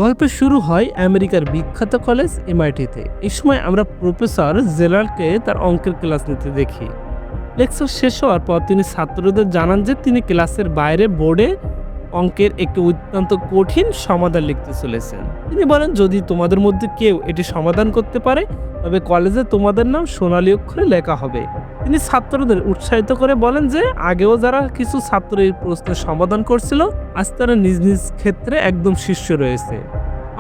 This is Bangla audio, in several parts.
গল্পের শুরু হয় আমেরিকার বিখ্যাত কলেজ এমআইটিতে। এই সময় আমরা প্রফেসর জেরাল্ডকে তার অঙ্কের ক্লাস নিতে দেখি। লেকচার শেষ হওয়ার পর তিনি ছাত্রদের জানান যে তিনি ক্লাসের বাইরে বোর্ডে অঙ্কের একটি অত্যন্ত কঠিন সমাধান লিখতে চলেছেন। তিনি বলেন, যদি তোমাদের মধ্যে কেউ এটি সমাধান করতে পারে তবে কলেজে তোমাদের নাম সোনালী অক্ষরে লেখা হবে। তিনি ছাত্রদের উৎসাহিত করে বলেন যে আগেও যারা কিছু ছাত্র এই প্রশ্নের সমাধান করছিল, আজ তারা নিজ নিজ ক্ষেত্রে একদম শীর্ষে রয়েছে।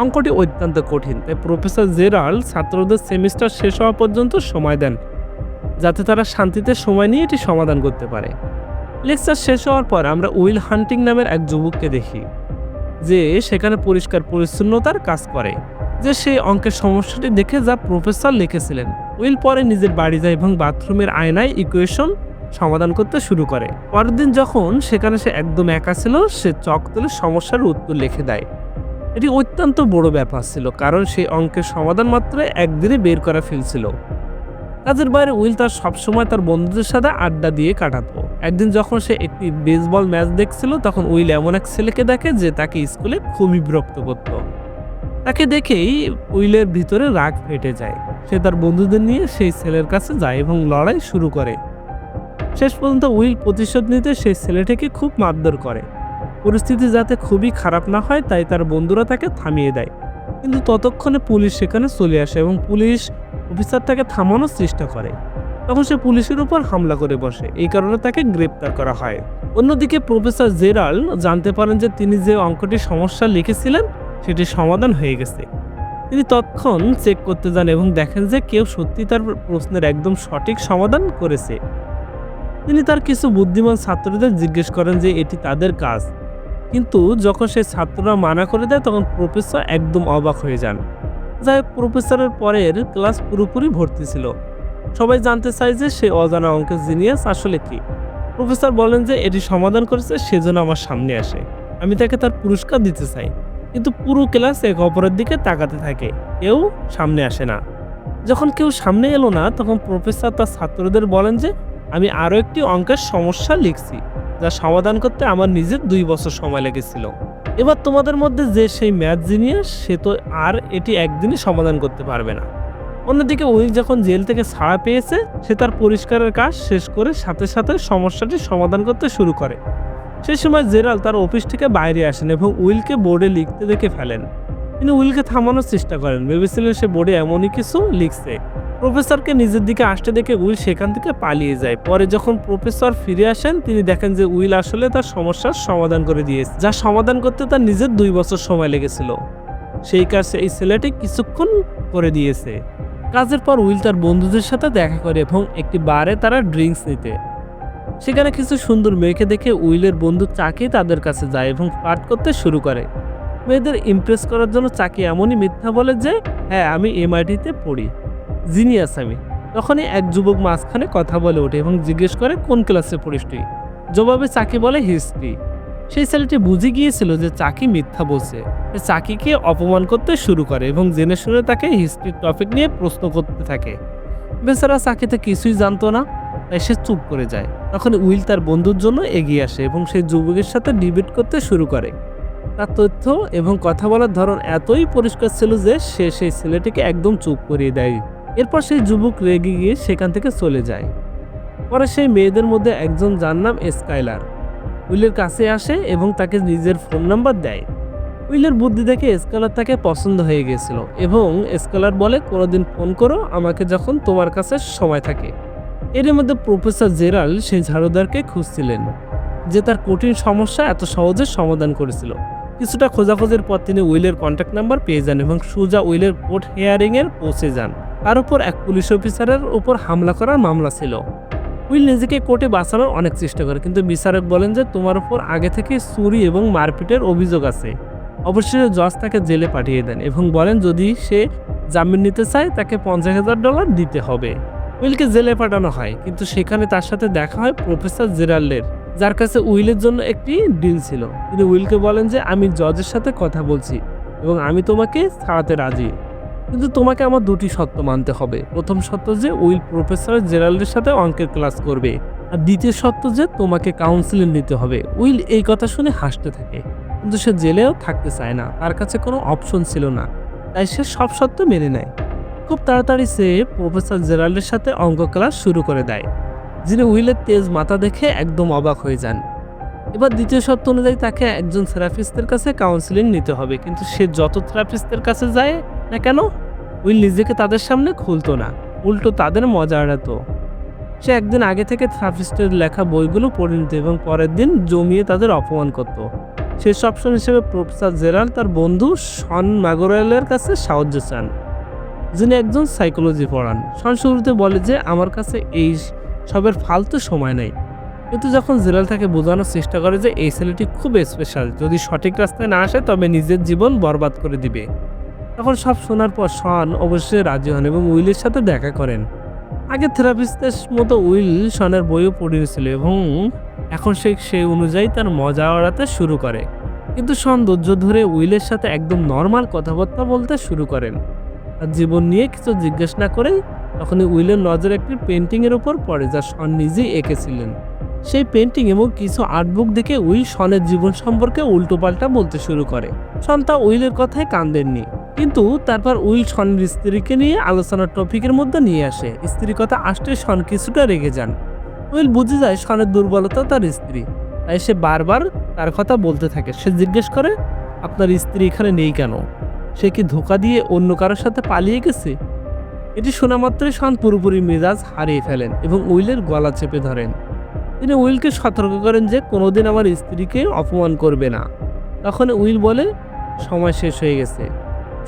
অঙ্কটি অত্যন্ত কঠিন, তাই প্রফেসর জেরাল্ড ছাত্রদের সেমিস্টার শেষ হওয়া পর্যন্ত সময় দেন যাতে তারা শান্তিতে সময় নিয়ে এটি সমাধান করতে পারে। লেকচার শেষ হওয়ার পর আমরা উইল হান্টিং নামের এক যুবককে দেখি যে সেখানে পরিষ্কার পরিচ্ছন্নতার কাজ করে, যে সেই অঙ্কের সমস্যাটি দেখে যা প্রফেসর লিখেছিলেন। উইল পরে নিজের বাড়ি যায় এবং বাথরুমের আয়নায় ইকুয়েশন সমাধান করতে শুরু করে। পরের দিন যখন সেখানে সে একদম একা ছিল, সে চক তুলে সমস্যার উত্তর লিখে দেয়। এটি অত্যন্ত বড় ব্যাপার ছিল, কারণ সেই অঙ্কের সমাধান মাত্র একদিনে বের করা ফেলছিল। কাজের বাইরে উইল তার সবসময় তার বন্ধুদের সাথে আড্ডা দিয়ে কাটাতো। একদিন যখন সে একটি বেসবল ম্যাচ দেখছিল, তখন উইল এমন এক ছেলেকে দেখে যে তাকে স্কুলে খুবই বিরক্ত করত। তাকে দেখেই উইলের ভিতরে রাগ ফেটে যায়। সে তার বন্ধুদের নিয়ে সেই ছেলের কাছে যায় এবং লড়াই শুরু করে। শেষ পর্যন্ত উইল প্রতিশোধ নিতে সেই ছেলেটিকে খুব মারধর করে। পরিস্থিতি যাতে খুবই খারাপ না হয় তাই তার বন্ধুরা তাকে থামিয়ে দেয়, কিন্তু ততক্ষণে পুলিশ সেখানে চলে আসে এবং পুলিশ অফিসারটাকে থামানোর চেষ্টা করে। তখন সে পুলিশের উপর হামলা করে বসে, এই কারণে তাকে গ্রেপ্তার করা হয়। অন্যদিকে প্রফেসর জেরাল্ড জানতে পারেন যে তিনি যে অঙ্কটি সমস্যা লিখেছিলেন সেটি সমাধান হয়ে গেছে। তিনি তৎক্ষণ চেক করতে যান এবং দেখেন যে কেউ সত্যি তার প্রশ্নের একদম সঠিক সমাধান করেছে। তিনি তার কিছু বুদ্ধিমান ছাত্রদের জিজ্ঞেস করেন যে এটি তাদের কাজ, কিন্তু যখন সেই ছাত্ররা মানা করে দেয় তখন প্রফেসর একদম অবাক হয়ে যান। যাই হোক, প্রফেসরের পরের ক্লাস পুরোপুরি ভর্তি ছিল। সবাই জানতে চায় যে সেই অজানা অঙ্কের জিনিয়াস আসলে কি। প্রফেসর বলেন যে এটি সমাধান করেছে সেজন্য আমার সামনে আসে, আমি তাকে তার পুরস্কার দিতে চাই। কিন্তু পুরো ক্লাস এক অপরের দিকে তাকাতে থাকে, কেউ সামনে আসে না। যখন কেউ সামনে এলো না তখন প্রফেসর তার ছাত্রদের বলেন যে আমি আরও একটি অঙ্কের সমস্যা লিখছি, যা সমাধান করতে আমার নিজের 2 বছর সময় লেগেছিল। এবার তোমাদের মধ্যে যে সেই ম্যাথ জিনিয়াস সে তো আর এটি একদিনই সমাধান করতে পারবে না। অন্যদিকে উইল যখন জেল থেকে ছাড়া পেয়েছে, সে তার পরিষ্কারের কাজ শেষ করে সাথে সাথে সমস্যাটি সমাধান করতে শুরু করে। সেই সময় জেরাল্ড তার অফিস থেকে বাইরে আসেন এবং উইলকে বোর্ডে লিখতে দেখে ফেলেন। তিনি উইলকে থামানোর চেষ্টা করেন, ভেবেছিলেন সে বোর্ডে এমনই কিছু লিখছে। প্রফেসরকে নিজের দিকে আসতে দেখে উইল সেখান থেকে পালিয়ে যায়। পরে যখন প্রফেসর ফিরে আসেন তিনি দেখেন যে উইল আসলে তার সমস্যার সমাধান করে দিয়েছে, যা সমাধান করতে তার নিজের 2 বছর সময় লেগেছিল। সেই কাজ এই ছেলেটি কিছুক্ষণ করে দিয়েছে। কাজের পর উইল তার বন্ধুদের সাথে দেখা করে এবং একটি বারে তারা ড্রিঙ্কস নিতে। সেখানে কিছু সুন্দর মেয়েকে দেখে উইলের বন্ধু চাকি তাদের কাছে যায় এবং পাঠ করতে শুরু করে। মেয়েদের ইমপ্রেস করার জন্য চাকি এমনই মিথ্যা বলে যে হ্যাঁ, আমি এমআইটিতে পড়ি, জিনিয়াস আমি। তখনই এক যুবক মাঝখানে কথা বলে ওঠে এবং জিজ্ঞেস করে কোন ক্লাসে পড়িস তুই। জবাবে চাকি বলে হিস্ট্রি। সেই ছেলেটি বুঝে গিয়েছিল যে চাকি মিথ্যা বলছে। সে চাকিকে অপমান করতে শুরু করে এবং জেনে শুনে তাকে হিস্ট্রির টপিক নিয়ে প্রশ্ন করতে থাকে। বেচারা চাকি তো কিছুই জানতো না, তাই সে চুপ করে যায়। তখন উইল তার বন্ধুর জন্য এগিয়ে আসে এবং সেই যুবকের সাথে ডিবেট করতে শুরু করে। তার তথ্য এবং কথা বলার ধরন এতই পরিষ্কার ছিল যে সে সেই ছেলেটিকে একদম চুপ করিয়ে দেয়। এরপর সেই যুবক রেগে গিয়ে সেখান থেকে চলে যায়। পরে সেই মেয়েদের মধ্যে একজন, যার নাম স্কাইলার, উইলের কাছে আসে এবং তাকে নিজের ফোন নাম্বার দেয়। উইলের বুদ্ধি দেখে স্কাইলার তাকে পছন্দ হয়ে গিয়েছিল এবং স্কাইলার বলে কোনোদিন ফোন করো আমাকে যখন তোমার কাছে সময় থাকে। এর মধ্যে প্রফেসর জেরাল্ড সেই ঝাড়ুদারকে খুঁজছিলেন যে তার কঠিন সমস্যা এত সহজে সমাধান করেছিল। কিছুটা খোঁজাখোঁজির পর তিনি উইলের কন্ট্যাক্ট নাম্বার পেয়ে যান এবং সোজা উইলের কোর্ট হিয়ারিংয়ের পৌঁছে যান। তার উপর এক পুলিশ অফিসারের উপর হামলা করার মামলা ছিল। উইল নিজেকে কোর্টে বাঁচানোর অনেক চেষ্টা করে, কিন্তু বিচারক বলেন যে তোমার উপর আগে থেকে চুরি এবং মারপিটের অভিযোগ আছে। অবশেষে জজ তাকে জেলে পাঠিয়ে দেন এবং বলেন যদি সে জামিন নিতে চায় তাকে $50,000 দিতে হবে। উইলকে জেলে পাঠানো হয়, কিন্তু সেখানে তার সাথে দেখা হয় প্রফেসর জেরাল্ডের, যার কাছে উইলের জন্য একটি ডিল ছিল। তিনি উইলকে বলেন যে আমি জজের সাথে কথা বলছি এবং আমি তোমাকে ছাড়াতে রাজি, কিন্তু তোমাকে আমার 2টি শর্ত মানতে হবে। প্রথম শর্ত যে উইল প্রফেসর জেরাল্ডের সাথে অঙ্কের ক্লাস করবে, আর দ্বিতীয় শর্ত যে তোমাকে কাউন্সিলিং নিতে হবে। উইল এই কথা শুনে হাসতে থাকে। কিন্তু সে জেলেও থাকতে চায় না, তার কাছে কোনো অপশন ছিল না, তাই সে সব সত্য মেনে নেয়। খুব তাড়াতাড়ি সে প্রফেসর জেরাল্ডের সাথে অঙ্ক ক্লাস শুরু করে দেয়, যিনি উইলের তেজ মাথা দেখে একদম অবাক হয়ে যান। এবার দ্বিতীয় সত্য অনুযায়ী তাকে একজন থেরাপিস্টের কাছে কাউন্সিলিং নিতে হবে, কিন্তু সে যত থেরাপিস্টের কাছে যায় না কেন, উইল নিজেকে তাদের সামনে খুলতো না, উল্টো তাদের মজা এড়াতো। সে একদিন আগে থেকে থেরাপিস্টের লেখা বইগুলো পড়ে নিত এবং পরের দিন জমিয়ে তাদের অপমান করত। শেষ অপশন হিসেবে প্রফেসর জেরাল্ড তার বন্ধু শন ম্যাগোরেলের কাছে সাহায্য চান, যিনি একজন সাইকোলজি পড়ান। শন শুরুতে বলে যে আমার কাছে এই সবের ফালতু সময় নেই, কিন্তু যখন জেরাল্ড তাকে বোঝানোর চেষ্টা করে যে এই ছেলেটি খুব স্পেশাল, যদি সঠিক রাস্তায় না আসে তবে নিজের জীবন বরবাদ করে দিবে, তখন সব শোনার পর শন অবশ্যই রাজি হন এবং উইলের সাথে দেখা করেন। আগে থেরাপিস্টের মতো উইল শনের বইও পড়িয়েছিল এবং এখন সে সেই অনুযায়ী তার মজা ওড়াতে শুরু করে। কিন্তু শন ধৈর্য ধরে উইলের সাথে একদম নর্মাল কথাবার্তা বলতে শুরু করেন, আর জীবন নিয়ে কিছু জিজ্ঞেস না করে। তখনই উইলের নজর একটি পেন্টিংয়ের উপর পড়ে, যা শন নিজেই এঁকেছিলেন। সেই পেন্টিং এবং কিছু আর্টবুক দেখে উইল শনের জীবন সম্পর্কে উল্টোপাল্টা বলতে শুরু করে। শন তা উইলের কথায় কান দেননি, কিন্তু তারপর উইল শনের স্ত্রীকে নিয়ে আলোচনার টপিকের মধ্যে নিয়ে আসে। স্ত্রীর কথা আসতে শন কিছুটা রেগে যান। উইল বুঝে যায় শনের দুর্বলতা তার স্ত্রী, তাই সে বারবার তার কথা বলতে থাকে। সে জিজ্ঞেস করে, আপনার স্ত্রী এখানে নেই কেন? সে কি ধোঁকা দিয়ে অন্য কারোর সাথে পালিয়ে গেছে? এটি শোনা মাত্রই শন পুরোপুরি মেজাজ হারিয়ে ফেলেন এবং উইলের গলা চেপে ধরেন। তিনি উইলকে সতর্ক করেন যে কোনোদিন আমার স্ত্রীকে অপমান করবে না। তখন উইল বলে সময় শেষ হয়ে গেছে।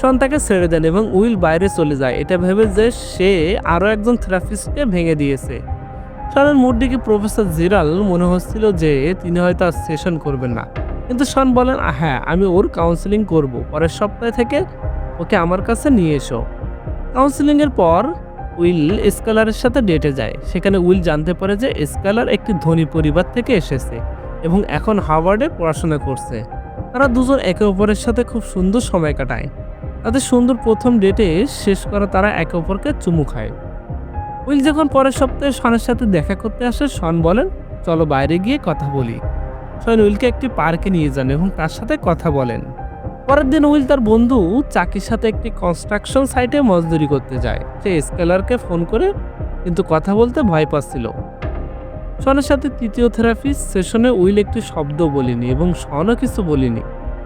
শন তাকে ছেড়ে দেন এবং উইল বাইরে চলে যায়, এটা ভেবে যে সে আরও একজন থেরাপিস্টকে ভেঙে দিয়েছে। শনের মুড দেখে প্রফেসর জেরাল্ড মনে হচ্ছিল যে তিনি হয়তো আর সেশন করবেন না, কিন্তু শন বলেন হ্যাঁ, আমি ওর কাউন্সিলিং করব, পরের সপ্তাহে থেকে ওকে আমার কাছে নিয়ে এসো। কাউন্সিলিংয়ের পর উইল স্কেলারের সাথে ডেটে যায়। সেখানে উইল জানতে পারে যে স্কেলার একটি ধনী পরিবার থেকে এসেছে এবং এখন হার্ভার্ডে পড়াশোনা করছে। তারা দুজন একে অপরের সাথে খুব সুন্দর সময় কাটায়। তাদের সুন্দর প্রথম ডেটে শেষ করা তারা একে অপরকে চুমু খায়। উইল যখন পরের সপ্তাহে শনের সাথে দেখা করতে আসে, শন বলেন চলো বাইরে গিয়ে কথা বলি। শন উইলকে একটি পার্কে নিয়ে যান এবং তার সাথে কথা বলেন। পরের দিন উইল তার বন্ধু চাকির সাথে একটি কনস্ট্রাকশন সাইটে মজদুরি করতে যায়। সে স্কেলারকে ফোন করে কিন্তু কথা বলতে ভয় পাচ্ছিল। শনের সাথে তৃতীয় থেরাপি সেশনে উইল একটি শব্দ বলিনি এবং শনও কিছু বলিনি।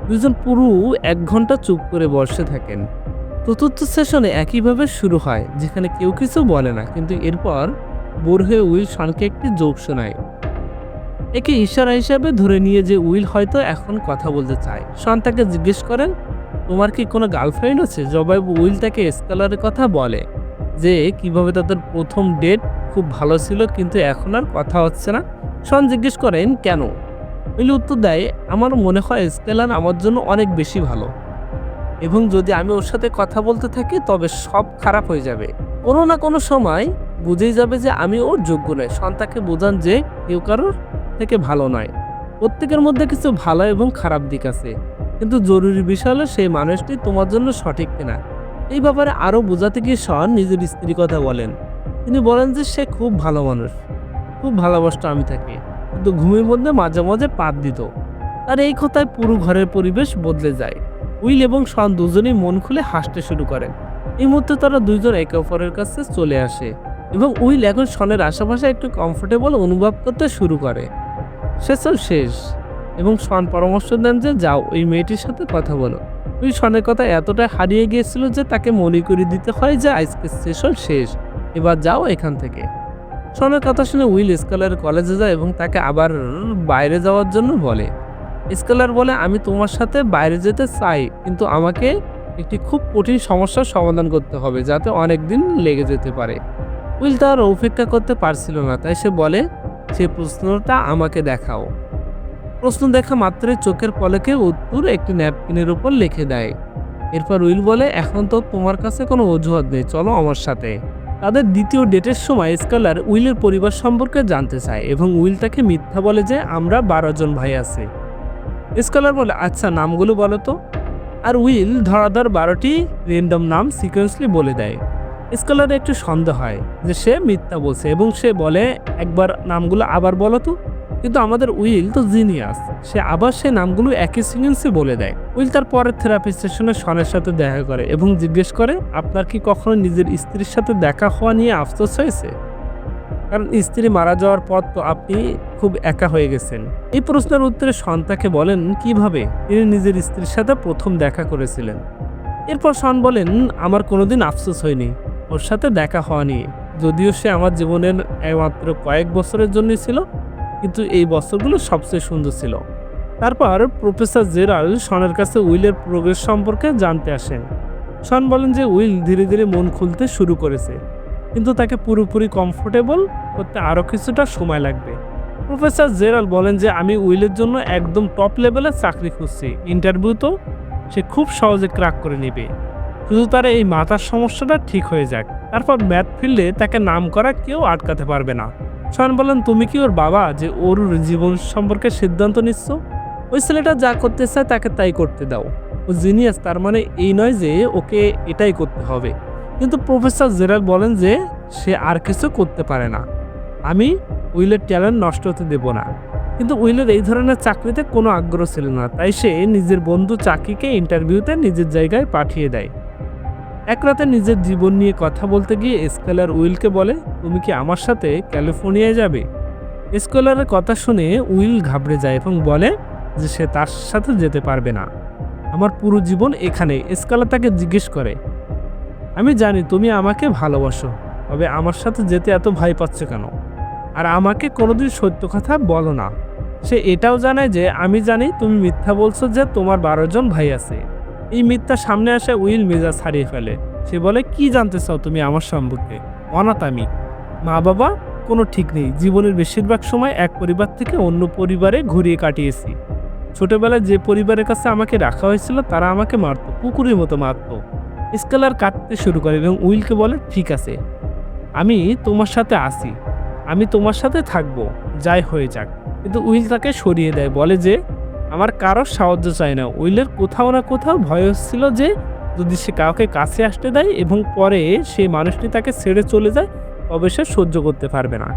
দুজন পুরো 1 ঘন্টা চুপ করে বসে থাকেন। চতুর্থ সেশনে একইভাবে শুরু হয়, যেখানে কেউ কিছু বলে না, কিন্তু এরপর বোর হয়ে উইল শনকে একটি জোক শোনায়। একে ইশারা হিসাবে ধরে নিয়ে যে উইল হয়তো এখন কথা বলতে চায়। শন তাকে জিজ্ঞেস করেন তোমার কি কোনো গার্লফ্রেন্ড আছে? জবাবে উইল তাকে স্কেলারের কথা বলে যে কিভাবে তাদের প্রথম ডেট খুব ভালো ছিল কিন্তু এখন আর কথা হচ্ছে না। শন জিজ্ঞেস করেন কেন? উইল উত্তর দেয় আমার মনে হয় স্কেলার আমার জন্য অনেক বেশি ভালো এবং যদি আমি ওর সাথে কথা বলতে থাকি তবে সব খারাপ হয়ে যাবে। কোনো না কোনো সময় বুঝেই যাবে যে আমি ওর যোগ্য নয়। শন তাকে বোঝান যে কেউ কারোর থেকে ভালো নয়, প্রত্যেকের মধ্যে কিছু ভালো এবং খারাপ দিক আছে, কিন্তু জরুরি বিষয় হলো সেই মানুষটি তোমার জন্য সঠিক কিনা। এই ব্যাপারে আরও বোঝাতে গিয়ে শন নিজের স্ত্রীর কথা বলেন। তিনি বলেন যে সে খুব ভালো মানুষ, খুব ভালোবাসতো আমি তাকে, কিন্তু ঘুমের মধ্যে মাঝে মাঝে পাত দিত। তার এই কথায় পুরো ঘরের পরিবেশ বদলে যায়। উইল এবং শন দুজনেই মন খুলে হাসতে শুরু করেন। এই মুহূর্তে তারা দুইজন একে অপরের কাছে চলে আসে এবং উইল এখন শনের আশেপাশে একটু কমফোর্টেবল অনুভব করতে শুরু করে। সেশন শেষ এবং শন পরামর্শ দেন যে যাও ওই মেয়েটির সাথে কথা বলো। উইল শনের কথা এতটাই হারিয়ে গিয়েছিল যে তাকে মনে করে দিতে হয় যে আজকের সেশন শেষ, এবার যাও এখান থেকে। শনের কথা শুনে উইল স্কেলার কলেজে যায় এবং তাকে আবার বাইরে যাওয়ার জন্য বলে। স্কেলার বলে আমি তোমার সাথে বাইরে যেতে চাই, কিন্তু আমাকে একটি খুব কঠিন সমস্যার সমাধান করতে হবে যাতে অনেক দিন লেগে যেতে পারে। উইল তার অপেক্ষা করতে পারছিল না, তাই সে বলে সে প্রশ্নটা আমাকে দেখাও। প্রশ্ন দেখা মাত্রই চোখের পলকে উত্তর একটি ন্যাপকিনের উপর লিখে দেয়। এরপর উইল বলে এখন তো তোমার কাছে কোনো অজুহাত নেই, চলো আমার সাথে। তাদের দ্বিতীয় ডেটের সময় স্কেলার উইলের পরিবার সম্পর্কে জানতে চায় এবং উইল তাকে মিথ্যা বলে যে আমরা 12 জন ভাই আছি। স্কেলার বলে আচ্ছা নামগুলো বলো তো, আর উইল ধরাধর 12টি র্যান্ডম নাম সিকোয়েন্সলি বলে দেয়। স্কেলারের একটু সন্দেহ হয় যে সে মিথ্যা বলছে এবং সে বলে একবার নামগুলো আবার বলো তো। কিন্তু আমাদের উইল তো জিনিয়াস, সে আবার সে নামগুলো একই সিকোয়েন্সে বলে দেয়। উইল তার পরের থেরাপি সেশনে শনের সাথে দেখা করে এবং জিজ্ঞেস করে, আপনার কি কখনো নিজের স্ত্রীর সাথে দেখা হওয়া নিয়ে আফসোস হয়েছে? কারণ স্ত্রী মারা যাওয়ার পর তো আপনি খুব একা হয়ে গেছেন। এই প্রশ্নের উত্তরে শন তাকে বলেন কিভাবে তিনি নিজের স্ত্রীর সাথে প্রথম দেখা করেছিলেন। এরপর শন বলেন, আমার কোনোদিন আফসোস হয়নি ওর সাথে দেখা হওয়া নিয়ে, যদিও সে আমার জীবনের মাত্র কয়েক বছরের জন্যই ছিল, কিন্তু এই বছরগুলো সবচেয়ে সুন্দর ছিল। তারপর প্রফেসর জেরাল্ড শনের কাছে উইলের প্রোগ্রেস সম্পর্কে জানতে আসেন। শন বলেন যে উইল ধীরে ধীরে মন খুলতে শুরু করেছে, কিন্তু তাকে পুরোপুরি কমফোর্টেবল করতে আরও কিছুটা সময় লাগবে। প্রফেসর জেরাল্ড বলেন যে আমি উইলের জন্য একদম টপ লেভেলের চাকরি খুঁজছি, ইন্টারভিউ তো সে খুব সহজে ক্র্যাক করে নেবে, শুধু তার এই মাথার সমস্যাটা ঠিক হয়ে যাক। তারপর ম্যাথ ফিল্ডে তাকে নাম করা কেউ আটকাতে পারবে না। শন বলেন, তুমি কি ওর বাবা যে ওর জীবন সম্পর্কে সিদ্ধান্ত নিচ্ছ? ওই ছেলেটা যা করতে চায় তাকে তাই করতে দাও। ও জিনিয়াস, তার মানে এই নয় যে ওকে এটাই করতে হবে। কিন্তু প্রফেসর জেরাল্ড বলেন যে সে আর কিছু করতে পারে না। আমি উইলের ট্যালেন্ট নষ্ট হতে দেব না। কিন্তু উইলের এই ধরনের চাকরিতে কোনো আগ্রহ ছিল না, তাই সে নিজের বন্ধু চাকিকে ইন্টারভিউতে নিজের জায়গায় পাঠিয়ে দেয়। এক রাতে নিজের জীবন নিয়ে কথা বলতে গিয়ে স্কেলার উইলকে বলে, তুমি কি আমার সাথে ক্যালিফোর্নিয়ায় যাবে? স্কেলারের কথা শুনে উইল ঘাবড়ে যায় এবং বলে যে সে তার সাথে যেতে পারবে না। আমার পুরো জীবন এখানে। স্কেলার তাকে জিজ্ঞেস করে, আমি জানি তুমি আমাকে ভালোবাসো, তবে আমার সাথে যেতে এত ভয় পাচ্ছ কেন? আর আমাকে কোনোদিন সত্য কথা বলো না। সে এটাও জানায় যে আমি জানি তুমি মিথ্যা বলছো যে তোমার 12 জন ভাই আছে। এই মিথ্যা সামনে আসে উইল মেজাজ হারিয়ে ফেলে। সে বলে, কি জানতে চাও তুমি আমার সম্পর্কে? অনাথ আমি, মা বাবা কোনো ঠিক নেই, জীবনের বেশিরভাগ সময় এক পরিবার থেকে অন্য পরিবারে ঘুরিয়ে কাটিয়েছি। ছোটবেলায় যে পরিবারের কাছে আমাকে রাখা হয়েছিল তারা আমাকে মারতো, কুকুরের মতো মারতো। স্কেলার কাঁদতে শুরু করে এবং উইলকে বলে, ঠিক আছে, আমি তোমার সাথে আছি, আমি তোমার সাথে থাকবো, যাই হয়ে যাক। কিন্তু উইল তাকে সরিয়ে দেয়, বলে যে আমার কারোর সাহায্য চাই না। উইলের কোথাও না কোথাও ভয় হচ্ছিল যে যদি সে কাউকে কাছে আসতে দেয় এবং পরে সেই মানুষটি তাকে ছেড়ে চলে যায়, তবে সে সহ্য করতে পারবে না।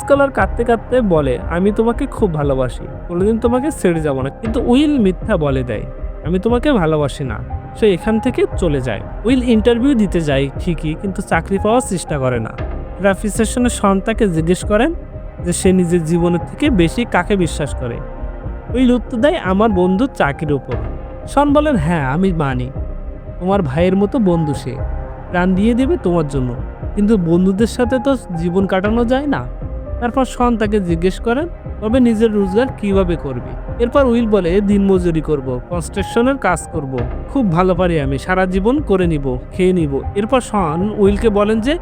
স্কলার কাঁদতে কাঁদতে বলে, আমি তোমাকে খুব ভালোবাসি, কোনোদিন তোমাকে ছেড়ে যাব না। কিন্তু উইল মিথ্যা বলে দেয়, আমি তোমাকে ভালোবাসি না। সে এখান থেকে চলে যায়। উইল ইন্টারভিউ দিতে যায় ঠিকই, কিন্তু চাকরি পাওয়ার চেষ্টা করে না। থেরাপি সেশনে শন তাকে জিজ্ঞেস করেন যে সে নিজের জীবনের থেকে বেশি কাকে বিশ্বাস করে। উইল উত্তর দেয়, আমার বন্ধু চাকরির উপর। শন বলেন, হ্যাঁ আমি মানি, তোমার ভাইয়ের মতো বন্ধু, সে প্রাণ দিয়ে দেবে তোমার জন্য, কিন্তু বন্ধুদের সাথে তো জীবন কাটানো যায় না। তারপর শন তাকে জিজ্ঞেস করেন, তবে নিজের রোজগার কিভাবে করবে? এরপর উইল বলে, দিনমজুরি করব, কনস্ট্রাকশনের কাজ করব, খুব ভালো পারি আমি, সারা জীবন করে নিব, খেয়ে নিব। এরপর শন উইলকে বলেন যে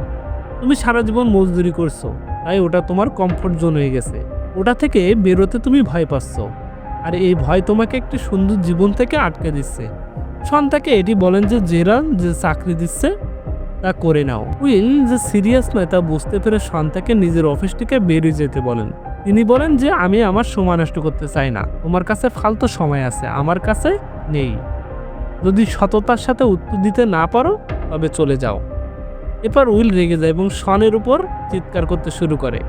তুমি সারা জীবন মজদুরি করছো, তাই ওটা তোমার কমফোর্ট জোন হয়ে গেছে, ওটা থেকে বেরোতে তুমি ভয় পাচ্ছ, আর এই ভয় তোমাকে একটি সুন্দর জীবন থেকে আটকে দিচ্ছে। শন তাকে এটি বলেন যে জেরাল্ড যে চাকরি দিচ্ছে তা করে নাও। উইল যে সিরিয়াস নয় তা বুঝতে পেরে শন তাকে নিজের অফিস থেকে বেরিয়ে যেতে বলেন। তিনি বলেন যে আমি আমার সময় নষ্ট করতে চাই না, তোমার কাছে ফালতু সময় আছে, আমার কাছে নেই। যদি সততার সাথে উত্তর দিতে না পারো তবে চলে যাও। এরপর উইল রেগে যায় এবং শনের উপর চিৎকার করতে শুরু করে।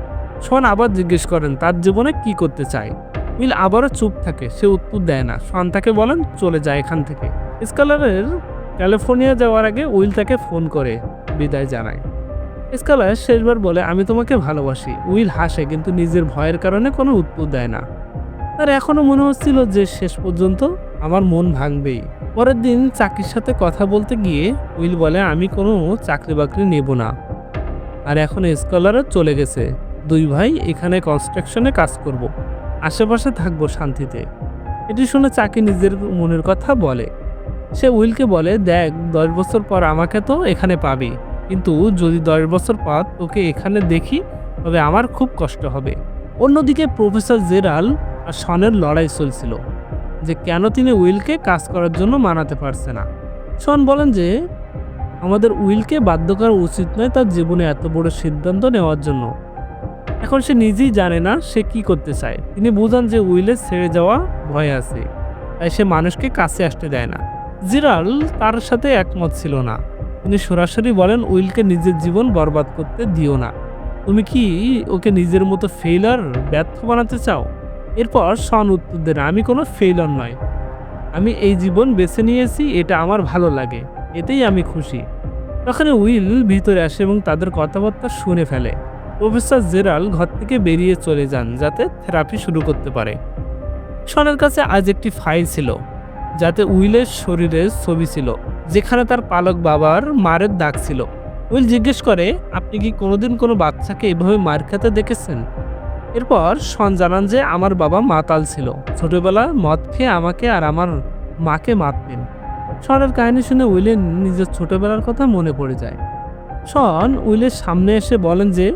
শন আবার জিজ্ঞেস করেন তার জীবনে কি করতে চায়। উইল আবারও চুপ থাকে, সে উত্তর দেয় না। শন তাকে বলেন চলে যায় এখান থেকে। স্কলারের ক্যালিফোর্নিয়া যাওয়ার আগে উইল তাকে ফোন করে বিদায় জানায়। স্কলার শেষবার বলে, আমি তোমাকে ভালোবাসি। উইল হাসে, কিন্তু নিজের ভয়ের কারণে কোনো উত্তর দেয় না। তার এখনো মনে হচ্ছিল যে শেষ পর্যন্ত আমার মন ভাঙবেই। পরের দিন চাকরির সাথে কথা বলতে গিয়ে উইল বলে, আমি কোনো চাকরি বাকরি নেব না, আর এখন স্কলারও চলে গেছে, দুই ভাই এখানে কনস্ট্রাকশনে কাজ করব, আশেপাশে থাকবো শান্তিতে। এটি শুনে চাকি নিজের মনের কথা বলে। সে উইলকে বলে, দেখ 10 বছর পর আমাকে তো এখানে পাবি, কিন্তু যদি 10 বছর পর তোকে এখানে দেখি তবে আমার খুব কষ্ট হবে। অন্যদিকে প্রফেসর জেরাল্ড আর শনের লড়াই চলছিল যে কেন তিনি উইলকে কাজ করার জন্য মানাতে পারছে না। শন বলেন যে আমাদের উইলকে বাধ্য করা উচিত নয় তার জীবনে এত বড় সিদ্ধান্ত নেওয়ার জন্য। এখন সে নিজেই জানে না সে কি করতে চায়। তিনি বোঝান যে উইলের ছেড়ে যাওয়া ভয় আছে, তাই সে মানুষকে কাছে আসতে দেয় না। জেরাল্ড তার সাথে একমত ছিল না। তিনি সরাসরি বলেন, উইলকে নিজের জীবন বরবাদ করতে দিও না, তুমি কি ওকে নিজের মতো ফেইলার ব্যর্থ বানাতে চাও? এরপর শন উত্তর দেন, আমি কোনো ফেইলার নয়। আমি এই জীবন বেছে নিয়েছি, এটা আমার ভালো লাগে। এতেই আমি খুশি। তখন উইল ভিতরে আসে এবং তাদের কথাবার্তা শুনে ফেলে। প্রফেসর জেরাল ঘর থেকে বেরিয়ে চলে যান যাতে থেরাপি শুরু করতে পারে। শনের কাছে আজ একটি ফাইল ছিল যাতে উইলের শরীরের ছবি ছিল, যেখানে তার পালক বাবার মারের দাগ ছিল। উইল জিজ্ঞেস করে, আপনি কি কোনোদিন কোনো বাচ্চাকে এভাবে মার খেতে দেখেছেন? এরপর শন জানান যে আমার বাবা মাতাল ছিল, ছোটবেলায় মদ খেয়ে আমাকে আর আমার মাকে মারতেন। শনের কাহিনী শুনে উইলের নিজের ছোটবেলার কথা মনে পড়ে যায়। শন উইলের সামনে এসে বলেন যে,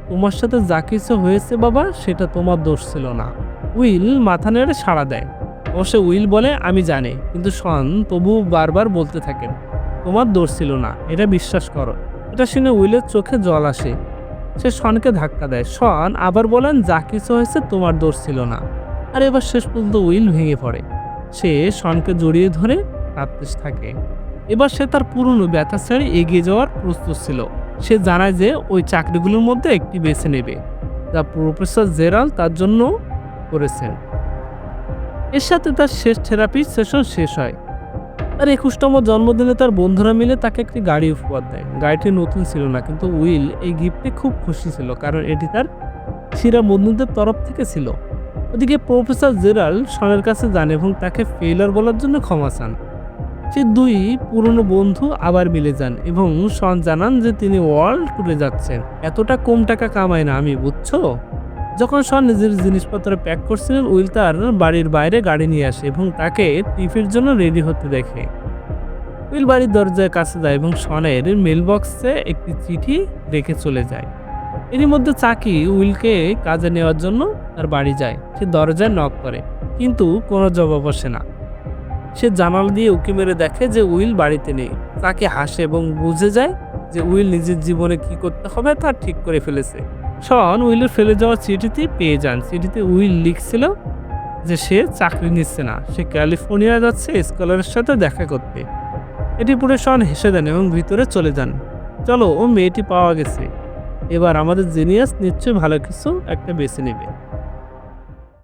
তোমার সাথে যা কিছু হয়েছে বাবা, সেটা তোমার দোষ ছিল না। উইল মাথা নেড়ে সাড়া দেয়। অবশ্য উইল বলে, আমি জানি, কিন্তু শন তবু বারবার বলতে থাকেন, তোমার দোষ ছিল না, এটা বিশ্বাস করো। এটা শুনে উইলের চোখে জল আসে। সে শনকে ধাক্কা দেয়। শন আবার বলেন, যা কিছু হয়েছে তোমার দোষ ছিল না। আর এবার শেষ পর্যন্ত উইল ভেঙে পড়ে। সে শনকে জড়িয়ে ধরে কাঁদতে থাকে। এবার সে তার পুরনো ব্যথা ছেড়ে এগিয়ে যাওয়ার প্রস্তুত ছিল। সে জানায় যে ওই চাকরিগুলোর মধ্যে একটি বেছে নেবে, যা প্রফেসর জেরাল তার জন্য করেছেন। এর সাথে তার শেষ থেরাপি সেশন শেষ হয়। তার ২১তম জন্মদিনে তার বন্ধুরা মিলে তাকে একটি গাড়ি উপহার দেয়। গাড়িটি নতুন ছিল না, কিন্তু উইল এই গিফটে খুব খুশি ছিল, কারণ এটি তার সেরা বন্ধুদের তরফ থেকে ছিল। ওদিকে প্রফেসর জেরাল শনের কাছে যান এবং তাকে ফেইলার বলার জন্য ক্ষমা চান। সে দুই পুরনো বন্ধু আবার মিলে যান এবং শন জানান যে তিনি ওয়ার্ল্ড ট্যুরে যাচ্ছেন। এতটা কম টাকা কামায় না আমি, বুঝছো? যখন শন নিজের জিনিসপত্র প্যাক করছিলেন, উইল তার বাড়ির বাইরে গাড়ি নিয়ে আসে এবং তাকে ট্রিপের জন্য রেডি হতে দেখে। উইল বাড়ির দরজার কাছে যায় এবং শনের মেলবক্সে একটি চিঠি রেখে চলে যায়। এরই মধ্যে চাকি উইলকে কাজে নেওয়ার জন্য তার বাড়ি যায়। সে দরজায় নক করে, কিন্তু কোনো জবাব আসে না। সে জানালা দিয়ে উঁকি মেরে দেখে যে উইল বাড়িতে নেই। চাকি হাসে এবং বুঝে যায় যে উইল নিজের জীবনে কি করতে হবে তা ঠিক করে ফেলেছে। শন উইলের ফেলে যাওয়া চিঠিটি পেয়ে যান। চিঠিতে উইল লিখছিল যে সে চাকরি নিচ্ছে না, সে ক্যালিফোর্নিয়া যাচ্ছে স্কলারের সাথে দেখা করতে। এটি পড়ে শন হেসে দেন এবং ভিতরে চলে যান। চলো, ও মেয়েটি পাওয়া গেছে, এবার আমাদের জিনিয়াস নিশ্চয়ই ভালো কিছু একটা বেছে নেবে।